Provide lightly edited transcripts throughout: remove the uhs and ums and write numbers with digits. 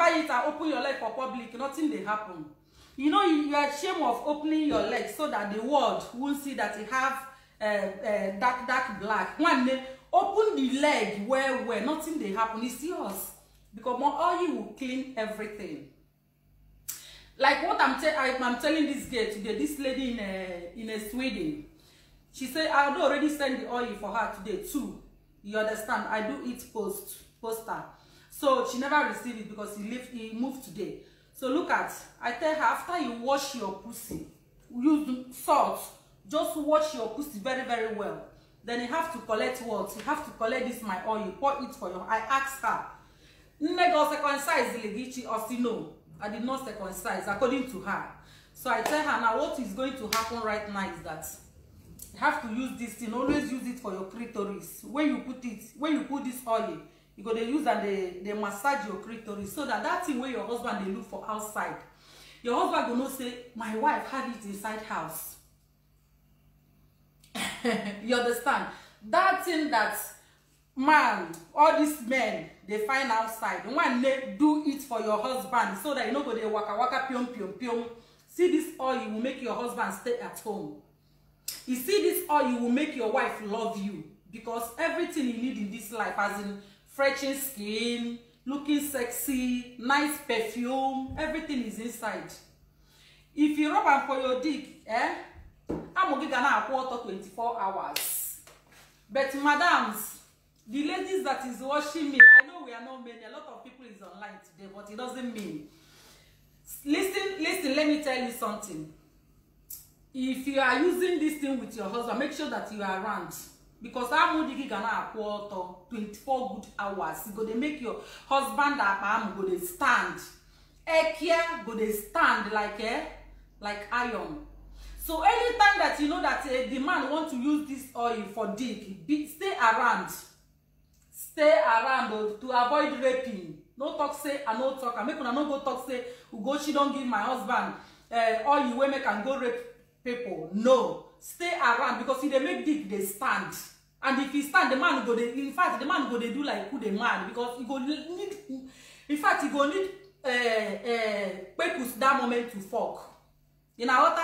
buy it and open your leg for public, nothing dey happen. You know, you are ashamed of opening your leg so that the world won't see that you have dark black. One day, open the leg where nothing dey happen. It's yours, because more oil will clean everything. Like what I'm telling this girl today, this lady in Sweden. She said I had already sent the oil for her today too. You understand? I do it poster. So she never received it because he moved today. So look at, I tell her, after you wash your pussy, use salt, just wash your pussy very, very well. Then you have to collect what? You have to collect this my oil, pour it for your. I asked her, "Nego circumcise legichi or si no?" I did not circumcise according to her. So I tell her now what is going to happen right now is that you have to use this thing. Always use it for your clitoris. When you put this oil, you go to use and they massage your clitoris so that thing where your husband they look for outside, your husband will not say, "My wife had it inside house." You understand? That thing that man, all these men they find outside, when they do it for your husband so that you know go they waka waka pium pium pium. See, this oil will make your husband stay at home. You see, this oil will make your wife love you, because everything you need in this life, as in freshening skin, looking sexy, nice perfume, everything is inside. If you rub am for your dick, I'm gonna quarter 24 hours. But madams, the ladies that is watching me, I know we are not many, a lot of people is online today, but it doesn't mean. Listen, let me tell you something. If you are using this thing with your husband, make sure that you are around. Because I'm gonna quarter 24 good hours. You go to make your husband go to stand. Ekia go to stand like iron. So anytime that you know that the man want to use this oil for dick, stay around. Stay around to avoid raping. No talk say I no talk. I make una no go talk say Ugochi don't give my husband oil wey make and go rape people. No, stay around, because if they make dick, they stand. And if he stand, the man go dey. In fact, the man go dey do like who the man, because he go need. In fact, he go need purpose that moment to fuck. You know what?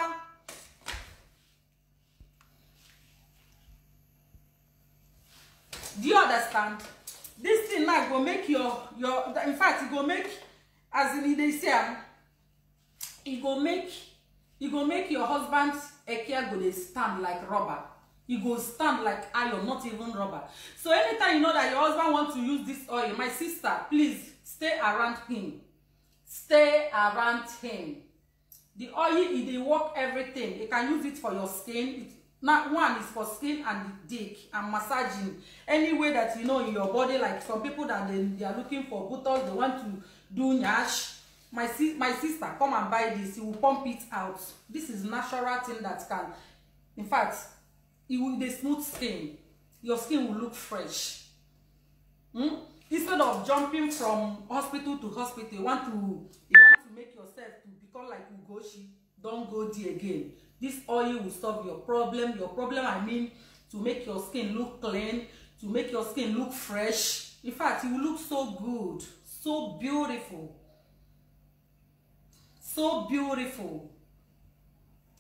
Do you understand? This thing now go make your. In fact, it go make, as in they say, it go make your husband's ekia go dey stand like rubber. You go stand like iron, not even rubber. So anytime you know that your husband wants to use this oil, my sister, please stay around him. Stay around him. The oil, it work everything. You can use it for your skin. Not one is for skin and the dick and massaging. Any way that you know in your body, like some people that they are looking for buttocks, they want to do nyash. My sister, come and buy this. You will pump it out. This is natural thing that can, in fact, it will the smooth skin. Your skin will look fresh. Instead of jumping from hospital to hospital, you want to make yourself to become like Ugochi. Don't go there again. This oil will solve your problem. Your problem, I mean, to make your skin look clean, to make your skin look fresh. In fact, it will look so good, so beautiful. So beautiful.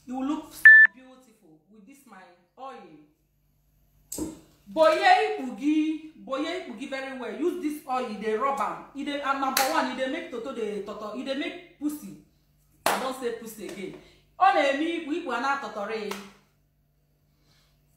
You will look so beautiful with this my oil. Boye Ipugi very well. Use this oil, they rub am. And number one, they make toto, they make pussy. I don't say pussy again.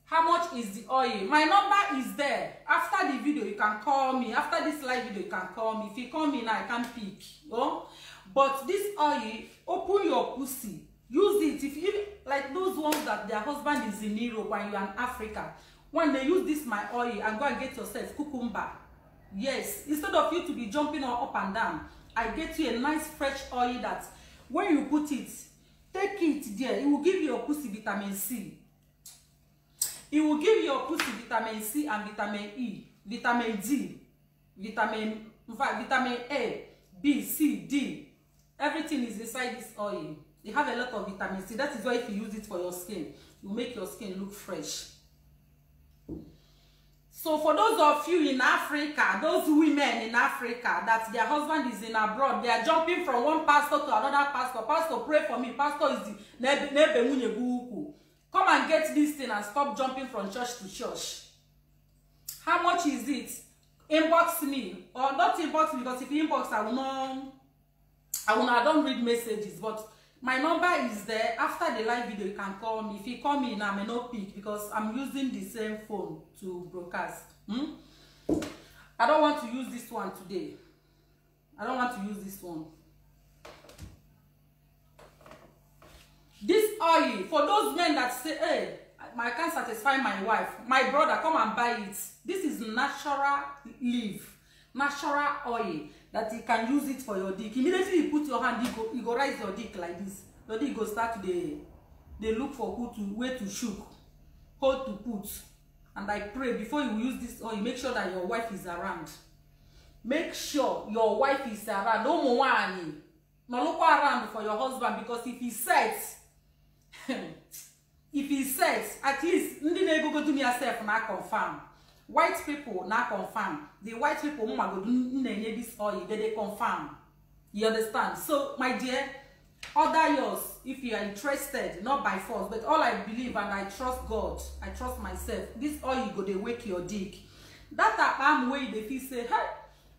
How much is the oil? My number is there. After the video, you can call me. After this live video, you can call me. If you call me now, I can't pick. Oh? But this oil, open your pussy. Use it. If you like those ones that their husband is in Europe and you're in Africa, when they use this my oil and go and get yourself cucumber. Yes, instead of you to be jumping up and down, I get you a nice fresh oil that when you put it, take it there. It will give your pussy vitamin C. It will give your pussy vitamin C and vitamin E, vitamin D, vitamin A, B, C, D. Everything is inside this oil. You have a lot of vitamin C. That is why if you use it for your skin, it will make your skin look fresh. So for those of you in Africa, those women in Africa that their husband is in abroad, they are jumping from one pastor to another pastor. Pastor, pray for me. Pastor is the come and get this thing and stop jumping from church to church. How much is it? Inbox me, or not inbox me, because if you inbox, I don't read messages, but my number is there. After the live video, you can call me. If you call me now, I may not pick because I'm using the same phone to broadcast. I don't want to use this one today. I don't want to use this one. This oil, for those men that say, hey, I can't satisfy my wife, my brother, come and buy it. This is natural leaf, natural oil that you can use it for your dick. Immediately you put your hand, you go rise your dick like this. Your dick go start to they look for where to shook, hold to put. And I pray before you use this oil, make sure that your wife is around. Make sure your wife is around. No more one. No look around for your husband, because if he says, at least go to me yourself now confirm. White people now confirm. The white people go do this oil, they confirm. You understand? So my dear, order yours if you are interested, not by force, but all I believe and I trust God, I trust myself. This oil go they wake your dick. That I'm way they feel say, hey,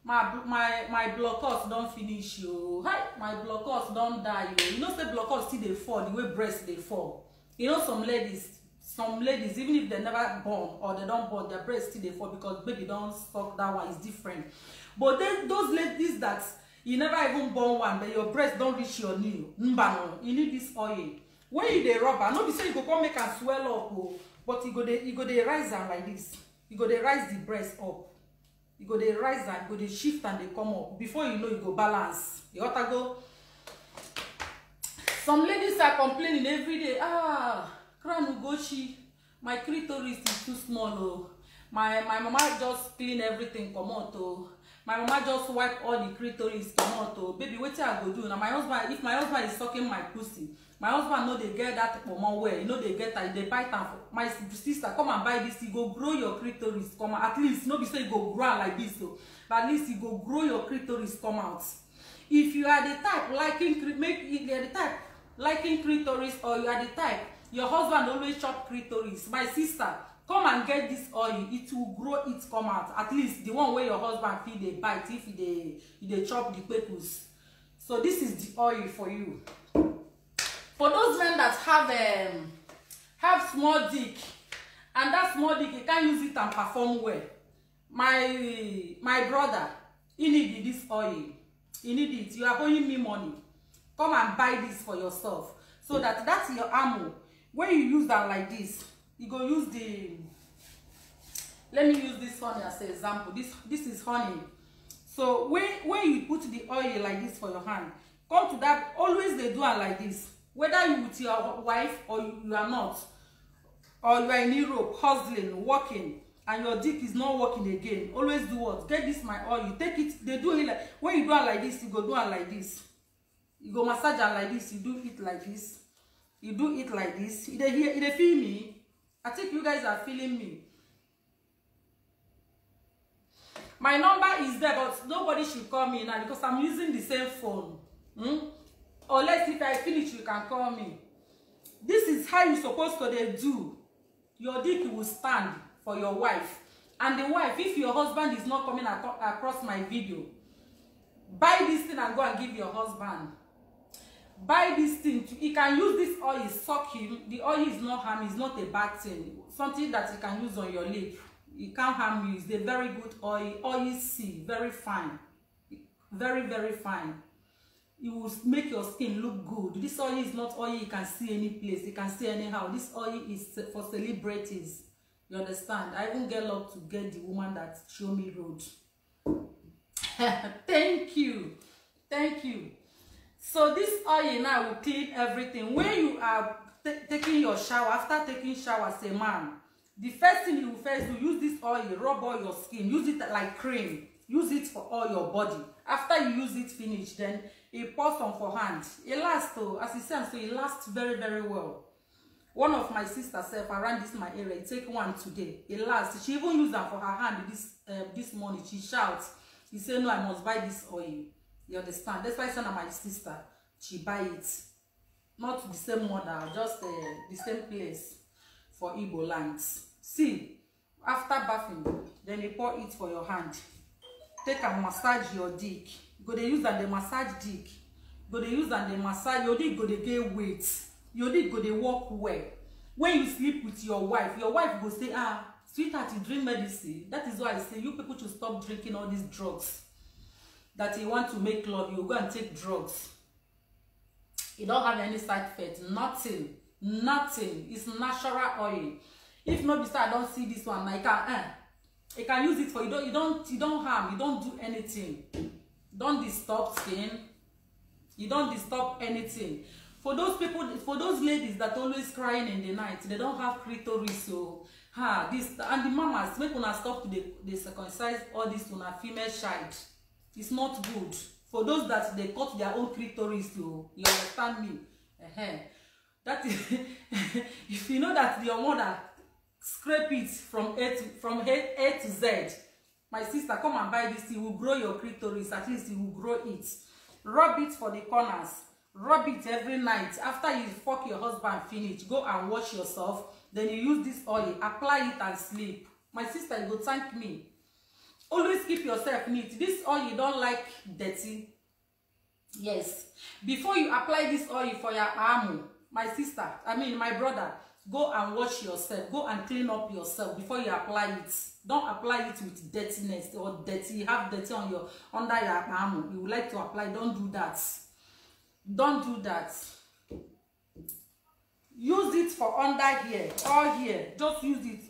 my blockers don't finish you. Hey, my blockers don't die you. You know, say blockers still they fall the way breasts they fall. You know, some ladies, even if they never born or they don't born, their breasts still they fall because baby don't suck. That one is different. But then those ladies that you never even born one, but your breast don't reach your knee, you need this oil. When you dey rub, I know be say you go come make and swell up, but you go dey rise am like this. You go dey rise the breast up. You go dey rise and you go dey shift and they come up. Before you know, you go balance. You ought to go. Some ladies are complaining every day. Kranugochi, my clitoris is too small. Oh. My mama just clean everything, come out. Oh. My mama just wipe all the clitoris, come out. Oh. Baby, what I go do? Now my husband, if my husband is sucking my pussy, my husband know they get that woman well. You know they get that, they buy time. My sister, come and buy this. You go grow your clitoris, come out. At least, no be say you go grow like this. So, but at least you go grow your clitoris, come out. If you are the type liking clitoris, or you are the type your husband always chop clitoris, my sister, come and get this oil. It will grow it come out. At least the one where your husband feed they bite if they chop the pepus. So this is the oil for you. For those men that have small dick, and that small dick you can't use it and perform well. My brother, you need this oil. You need it. You are owing me money. Come and buy this for yourself. So that's your ammo. When you use that like this, you go use the. Let me use this honey as an example. This is honey. So when you put the oil like this for your hand, come to that. Always they do it like this. Whether you with your wife or you are not, or you are in Europe hustling, working, and your dick is not working again. Always do what? Get this my oil. You take it. They do it like when you do it like this. You go do it like this. You go massage it like this. You do it like this. You do it like this. They feel me. I think you guys are feeling me. My number is there, but nobody should call me now because I'm using the same phone. Unless if I finish, you can call me. This is how you're supposed to do. Your dick will stand for your wife. And the wife, if your husband is not coming across my video, buy this thing and go and give your husband. Buy this thing. You can use this oil, suck him. The oil is not harm, it's not a bad thing. Something that you can use on your lip. It can't harm you. It's a very good oil. Oil C, very fine. Very, very fine. It will make your skin look good. This oil is not oil you can see any place. You can see anyhow. This oil is for celebrities. You understand? I even get luck to get the woman that show me road. Thank you. Thank you. So this oil now will clean everything. When you are taking your shower, after taking shower as a man, the first thing you first do, use this oil, rub all your skin, use it like cream, use it for all your body. After you use it finish, then you pour some for hand. It lasts, as it sounds, so it lasts very, very well. One of my sisters sef around this my area, take one today. It lasts. She even used them for her hand this morning. She shouts. She say, no, I must buy this oil. You understand? That's why I send her my sister. She buy it. Not the same mother, just the same place for Igbo lands. See, after bathing, then you pour it for your hand. Take and massage your dick. Go dey use and the massage dick. Go dey use and the massage your dick. Go dey get weight. Your dick go dey work well. When you sleep with your wife go say, ah, sweetheart, you drink medicine. That is why I say you people should stop drinking all these drugs. That you want to make love, you go and take drugs. You don't have any side effects. Nothing. It's natural oil. If not, because I don't see this one, I can use it for you. You don't harm. You don't do anything. Don't disturb skin. You don't disturb anything. For those people, for those ladies that always crying in the night, they don't have clitoris. So this and the mamas make una stop to the circumcise all this on a female child. It's not good. For those that they cut their own clitoris, so you understand me? That is if you know that your mother scrape it from A to Z. My sister, come and buy this. You will grow your clitoris. At least you will grow it. Rub it for the corners. Rub it every night. After you fuck your husband finish, go and wash yourself. Then you use this oil, apply it and sleep. My sister, you go thank me. Always keep yourself neat. This oil, you don't like dirty. Yes. Before you apply this oil for your arm, my sister, my brother, go and wash yourself. Go and clean up yourself before you apply it. Don't apply it with dirtiness or dirty. You have dirty on your under your arm. You would like to apply. Don't do that. Don't do that. Use it for under here or here. Just use it.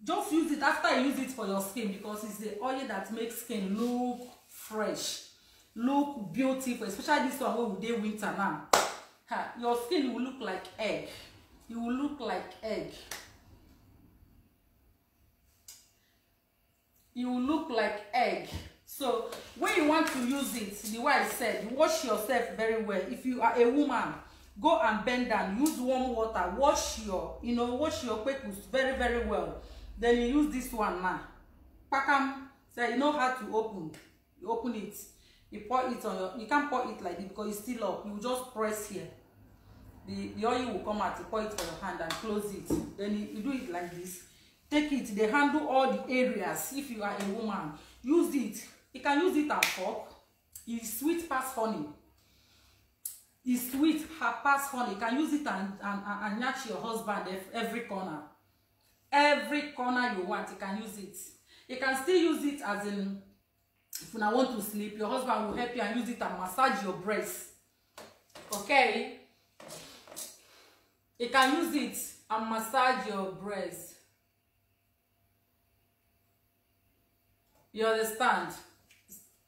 Just use it after you use it for your skin, because it's the oil that makes skin look fresh, look beautiful. Especially this one where we dey winter now. Your skin will look like egg. You will look like egg. You will look like egg. So when you want to use it, the way I said, you wash yourself very well. If you are a woman, go and bend down. Use warm water. Wash your pekus very, very well. Then you use this one now. Pakam. So you know how to open. You open it. You pour it on your. You can't pour it like this because it's still up. You just press here. The oil will come out. You pour it for your hand and close it. Then you do it like this. Take it. They handle all the areas. If you are a woman, use it. You can use it and fork. It's sweet past honey. It's sweet past honey. You can use it and nurture your husband every corner. Every corner you want, you can use it. You can still use it as in, if you want to sleep, your husband will help you and use it and massage your breast. Okay? You can use it and massage your breast. You understand?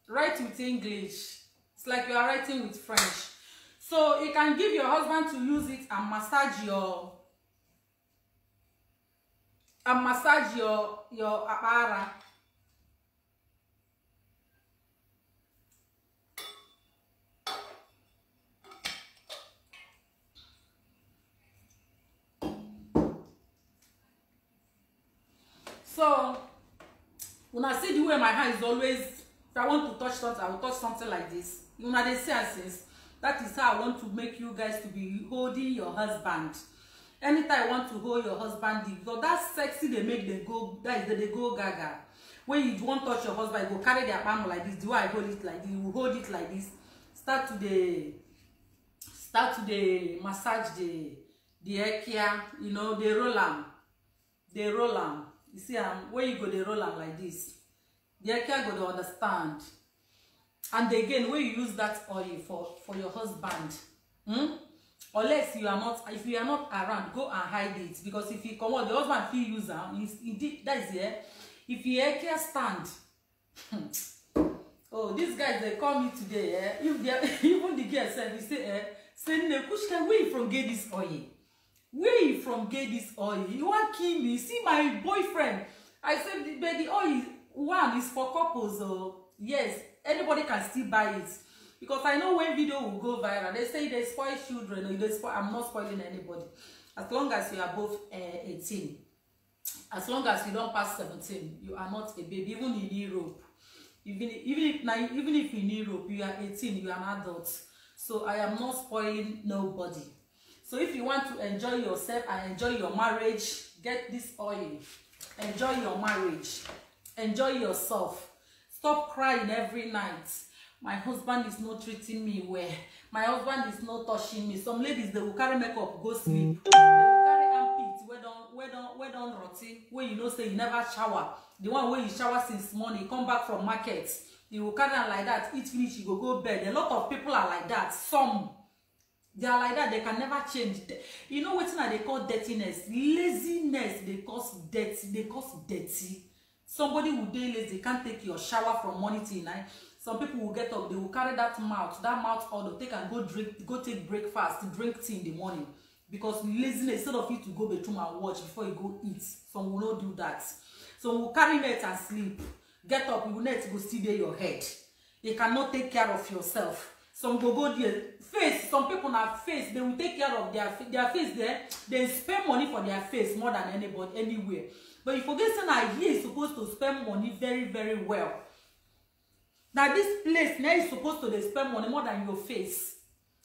Write with English. It's like you are writing with French. So you can give your husband to use it and massage your apara. So when I see the way my hand is always, if I want to touch something, I will touch something like this. You know, they say since that is how I want to make you guys to be holding your husband. Anytime I want to hold your husband, because that's sexy, they make them go, that is they go gaga. When you want to touch your husband, you go carry their palm like this. Do I hold it like this? You will hold it like this. Start to the massage the ekia, you know, they roll them. They roll them. You see, when you go, they roll them like this. The ekia go to understand. And again, when you use that oil for your husband, unless you are not, if you are not around, go and hide it, because if you come out, the husband feel use that is here. If you ekia stand, oh, these guys they call me today. If they even the girl said, we say, say Nekushka, where you from get this oil? Where you from get this oil? You want kill me? See my boyfriend. I said, but the oil one is for couples. So yes, anybody can still buy it. Because I know when video will go viral, they say they spoil children. Or they spoil, I'm not spoiling anybody. As long as you are above 18. As long as you don't pass 17, you are not a baby. Even in Europe, even if in Europe you are 18, you are an adult. So I am not spoiling nobody. So if you want to enjoy yourself and enjoy your marriage, get this oil. Enjoy your marriage. Enjoy yourself. Stop crying every night. My husband is not treating me well. My husband is not touching me. Some ladies, they will carry makeup, go sleep. They will carry armpits, where don't rotty, where you know say you never shower. The one where you shower since morning, come back from market. You will carry on like that, eat finish, you go bed. A lot of people are like that. Some, they are like that, they can never change. You know what they call dirtiness? Laziness, they cause dirty. They cause dirty. Somebody who day lazy, they can't take your shower from morning till night. Some people will get up, they will carry that mouth all they take and go take breakfast, drink tea in the morning. Because laziness, instead of you to go bedroom and watch before you go eat, some will not do that. Some will carry net and sleep. Get up, you will net go still there your head. You cannot take care of yourself. Some go there. Face, some people have face, they will take care of their face there. They spend money for their face more than anybody, anywhere. But you forget that here is supposed to spend money very, very well. That this place now is supposed to spend money more than your face.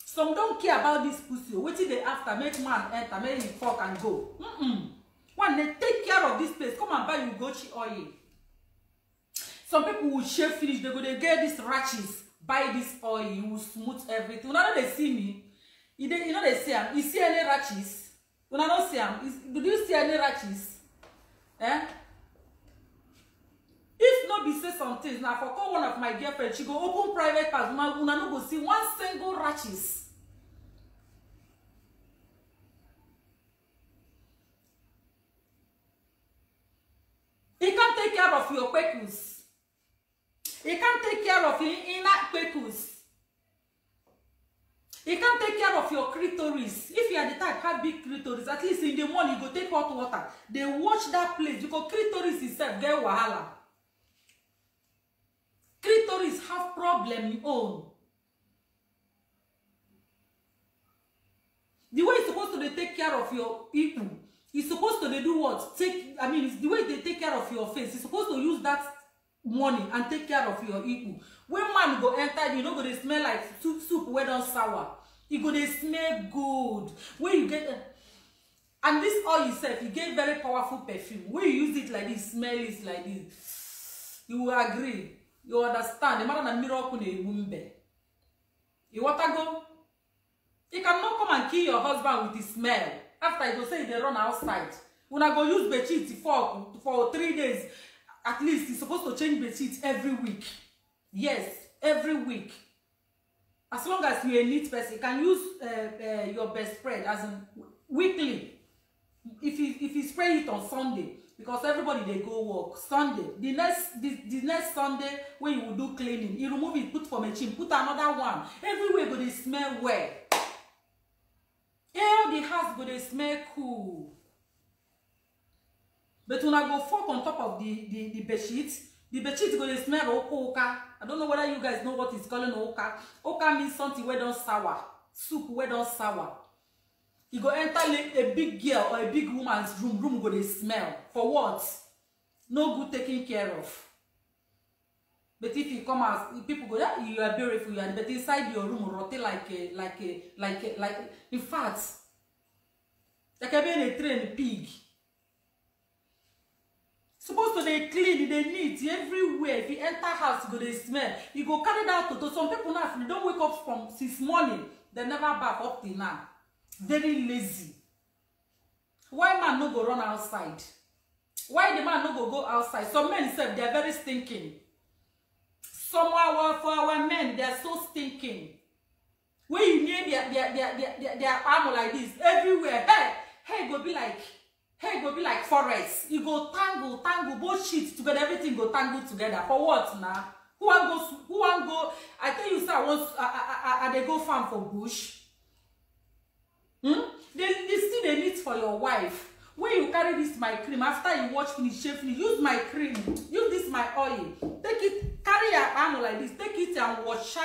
Some don't care about this pussy. What they after make man enter, make him fuck and go. When they take care of this place, come and buy you Gucci oil. Some people will shave finish, they go they get these ratchets, buy this oil, you will smooth everything. When they see me, you know they see them. You see any ratchets? When I don't see them, do you see any ratchets? Eh? If not be say some things, now for call one of my girlfriends, she go open private parts, una no go see one single ratchets. He can't take care of your quekos. He can't take care of your inner quekos. He can't take care of your clitoris. If you are the type have big clitoris, at least in the morning you go take hot water. They watch that place because clitoris itself get wahala. Clitoris have problem own. The way it's supposed to take care of your people, it's supposed to do what? It's the way they take care of your face. It's supposed to use that money and take care of your people. When man go enter, you know, go they smell like soup where don't sour. You go they smell good. When you get and this oil itself, you get very powerful perfume. When you use it like this, smell it like this, you will agree. You understand? The matter na miracle na ebumbe. You want to go? You cannot come and kill your husband with the smell. After you go say they run outside. When I go use bedsheet for 3 days, at least you're supposed to change bedsheet every week. Yes, every week. As long as you're a neat person, you can use your best spread as in weekly. If you spray it on Sunday, because everybody they go work Sunday. The next Sunday when you will do cleaning, you remove it, put for machine, put another one. Everywhere go they smell well. All the house go they smell cool. But when I go fuck on top of the bedsheet, the bedsheet go they smell oka. I don't know whether you guys know what is calling oka. Oka means something where don't sour. Soup where don't sour. You go enter a big girl or a big woman's room go they smell. For what? No good taking care of. But if you come out, people go, yeah, you are beautiful, but inside your room rotate like in fact, like a trained pig. Supposed to they clean, they neat everywhere. If you enter house, you go they smell. You go carry that to some people now. If they don't wake up from since morning, they never back up till now. Very lazy. Why man no go run outside? Why the man no go outside? Some men say they are very stinking. Some for our men, they are so stinking. When you near their arm like this, everywhere, hey go be like forest. You go tangle, both sheets together, everything go tangle together. For what now? Who want go? I tell you, sir, they go farm for bush. They need for your wife. When you carry this my cream, after you wash finish, shave finish, use my cream, use this my oil. Take it, carry your arm like this, take it and wash,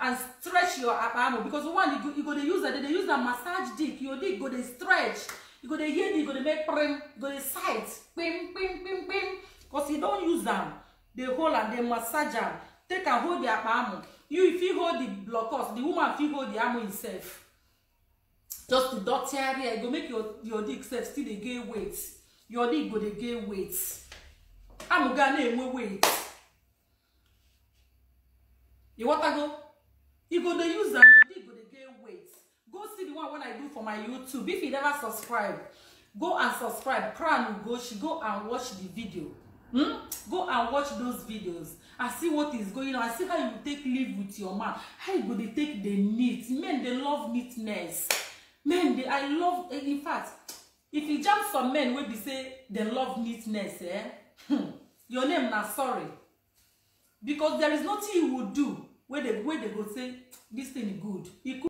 and stretch stretch your apamo because one you go to use that they use a massage dick. Your dick go to stretch. You go to hear you go to make prim, go to sight, pim pim pim pim. Because you don't use them, they hold and they massage them. Take and hold the apamo. You if you hold the blockers, the woman if you hold the arm himself. Just the dirty area, it go make your dick self still they gain weight. Your dick go to gain weight. I'm gonna weight. You want to go? You go to use them, your dick go to gain weight. Go see the one when I do for my YouTube. If you never subscribe, go and subscribe. Crown go, she go and watch the video. Go and watch those videos and see what is going on. I see how you take live with your man. How you go to take the meat. Men, they love neatness. Men, I love, in fact, if you jump some men will be say they love neatness, your name na sorry. Because there is nothing you would do where they go say this thing good.